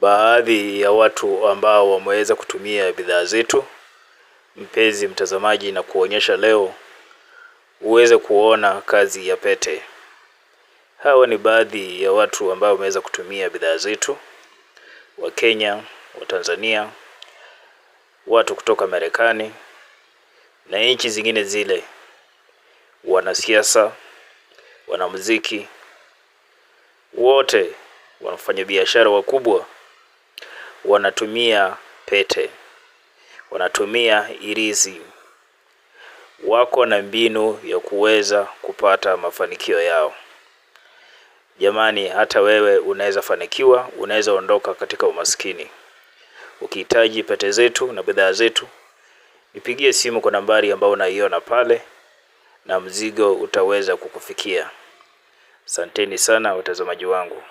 baadhi ya watu ambao wameweza kutumia bidhaa zetu, mpenzi mtazamaji, na kuonyesha leo uweze kuona kazi ya pete. Hawa ni baadhi ya watu ambao wameweza kutumia bidhaa zetu: wa Kenya, wa Tanzania, watu kutoka Marekani na nchi zingine zile, wanasiasa, wanamuziki, wote wanafanya biashara wakubwa wanatumia pete, wanatumia irizi. Wako na mbinu ya kuweza kupata mafanikio yao. Jamani, hata wewe unaweza fanikiwa, unaweza ondoka katika umaskini. Ukihitaji pete zetu na bidhaa zetu, nipigie simu kwa nambari ambayo unaiona pale na mzigo utaweza kukufikia. Asanteni sana watazamaji wangu.